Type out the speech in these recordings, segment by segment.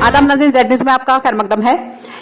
आदाब नाज़रीन, Z news में आपका खैर मकदम है।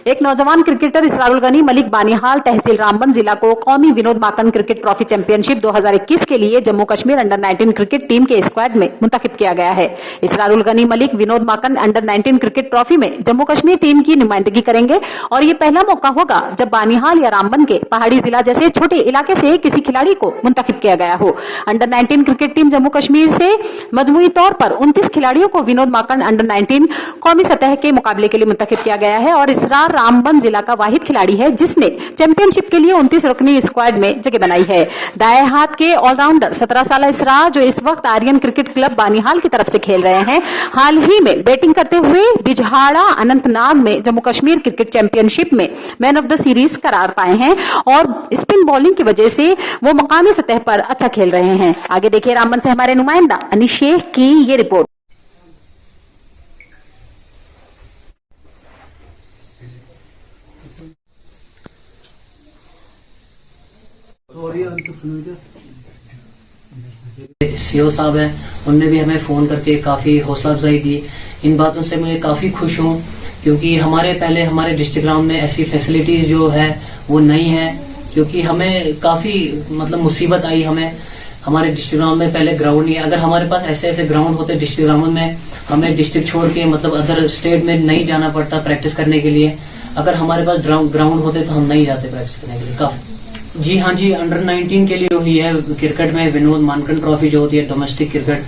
एक नौजवान क्रिकेटर इसरारुल गनी मलिक बानिहाल तहसील रामबन जिला को कौमी विनोद माकन क्रिकेट ट्रॉफी चैंपियनशिप 2021 के लिए Jammu Kashmir under 19 cricket team के स्क्वाड में मुंतखब किया गया है। इसरारुल गनी मलिक विनोद माकन अंडर 19 क्रिकेट ट्रॉफी में जम्मू कश्मीर टीम की नुमाइंदगी करेंगे और ये पहला मौका होगा जब बानिहाल या रामबन के पहाड़ी जिला जैसे छोटे इलाके से किसी खिलाड़ी को मुंतखब किया गया हो। Under 19 cricket team Jammu Kashmir से मजमूई तौर पर 29 खिलाड़ियों को विनोद माकन अंडर 19 कौमी सतह के मुकाबले के लिए मुंतखब किया गया है और इसरार रामबन जिला का वाहिद खिलाड़ी है जिसने चैंपियनशिप के लिए 29 रुकनी स्क्वाड में जगह बनाई है। दाएं हाथ के ऑलराउंडर 17 साल इसरार जो इस वक्त आर्यन क्रिकेट क्लब बानिहाल की तरफ से खेल रहे हैं, हाल ही में बैटिंग करते हुए बिजहाड़ा अनंतनाग में जम्मू कश्मीर क्रिकेट चैंपियनशिप में मैन ऑफ द सीरीज करार पाए हैं और स्पिन बॉलिंग की वजह से वो मकामी सतह पर अच्छा खेल रहे हैं। आगे देखिए रामबन से हमारे नुमाइंदा अनीश शेख की ये रिपोर्ट। सीओ साहब हैं, उनने भी हमें फ़ोन करके काफ़ी हौसला अफजाई दी। इन बातों से मैं काफ़ी खुश हूँ क्योंकि हमारे डिस्ट्रिक्ट ग्राउंड में ऐसी फैसिलिटीज़ जो है वो नहीं है, क्योंकि हमें काफ़ी मुसीबत आई। हमारे डिस्ट्रिक्ट ग्राउंड में पहले ग्राउंड नहीं है। अगर हमारे पास ऐसे ग्राउंड होते डिस्ट्रिक्ट ग्राउंड में, हमें डिस्ट्रिक्ट छोड़ के अदर स्टेट में नहीं जाना पड़ता प्रैक्टिस करने के लिए। अगर हमारे पास ग्राउंड होते तो हम नहीं जाते प्रैक्टिस करने के लिए। काफ़ी जी हाँ जी, अंडर 19 के लिए हुई है क्रिकेट में विनोद मानकन ट्रॉफी जो होती है, डोमेस्टिक क्रिकेट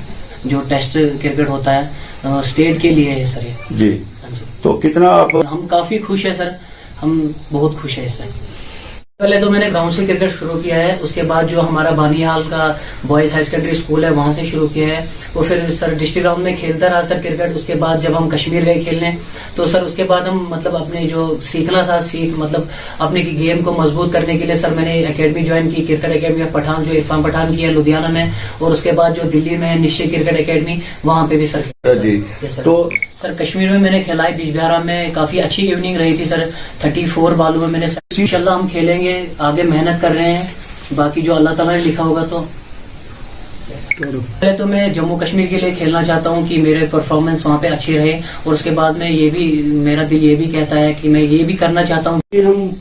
जो टेस्ट क्रिकेट होता है, स्टेट के लिए है सर ये। जी तो कितना हम काफ़ी खुश है सर, हम बहुत खुश है इससे। पहले तो मैंने गांव से क्रिकेट शुरू किया है, उसके बाद जो हमारा बानिहाल का बॉयज़ हाई सेकेंडरी स्कूल है वहाँ से शुरू किया है। वो फिर सर डिस्ट्रिक्ट ग्राउंड में खेलता रहा सर क्रिकेट। उसके बाद जब हम कश्मीर गए खेलने तो सर उसके बाद हम अपने जो सीखना था अपने की गेम को मजबूत करने के लिए सर मैंने एकेडमी ज्वाइन की, क्रिकेट एकेडमी पठान जो इरफान पठान की है लुधियाना में, और उसके बाद जो दिल्ली में है निश्चय क्रिकेट एकेडमी, वहाँ पे भी सर जी। तो सर कश्मीर में मैंने खेला है, बिजबिहारा में काफ़ी अच्छी इवनिंग रही थी सर। 34 बालों में मैंने इंशाल्लाह हम खेलेंगे, आगे मेहनत कर रहे हैं, बाकी जो अल्लाह ताला ने लिखा होगा। तो पहले तो मैं जम्मू कश्मीर के लिए खेलना चाहता हूं कि मेरे परफॉर्मेंस वहां पे अच्छी रहे, और उसके बाद में मेरा दिल ये भी कहता है कि मैं ये भी करना चाहता हूं। हम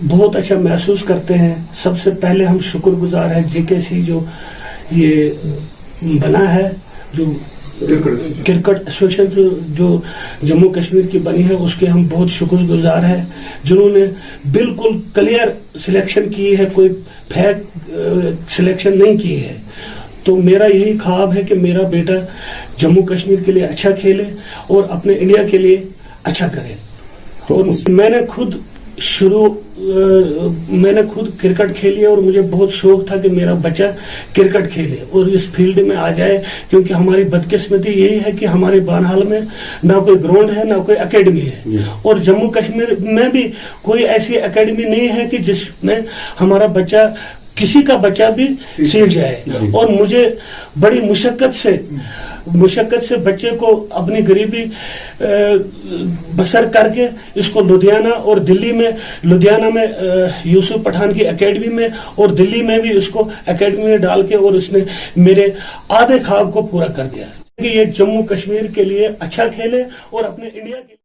बहुत अच्छा महसूस करते हैं। सबसे पहले हम शुक्रगुजार हैं JKC जो ये बना है, जो क्रिकेट एसोसिएशन जो जम्मू कश्मीर की बनी है, उसके हम बहुत शुक्रगुजार हैं, जिन्होंने बिल्कुल क्लियर सिलेक्शन की है, कोई फेक सिलेक्शन नहीं की है। तो मेरा यही ख्वाब है कि मेरा बेटा जम्मू कश्मीर के लिए अच्छा खेले और अपने इंडिया के लिए अच्छा करे। और मैंने खुद क्रिकेट खेली और मुझे बहुत शौक था कि मेरा बच्चा क्रिकेट खेले और इस फील्ड में आ जाए, क्योंकि हमारी बदकिस्मती यही है कि हमारे बानहाल में ना कोई ग्राउंड है ना कोई एकेडमी है, और जम्मू कश्मीर में भी कोई ऐसी एकेडमी नहीं है कि जिसमें हमारा बच्चा किसी का बच्चा भी सीख जाए। और मुझे बड़ी मुशक्कत से बच्चे को अपनी गरीबी बसर करके इसको लुधियाना में यूसुफ पठान की एकेडमी में और दिल्ली में भी इसको एकेडमी में डाल के, और उसने मेरे आधे ख्वाब को पूरा कर दिया कि ये जम्मू कश्मीर के लिए अच्छा खेले और अपने इंडिया के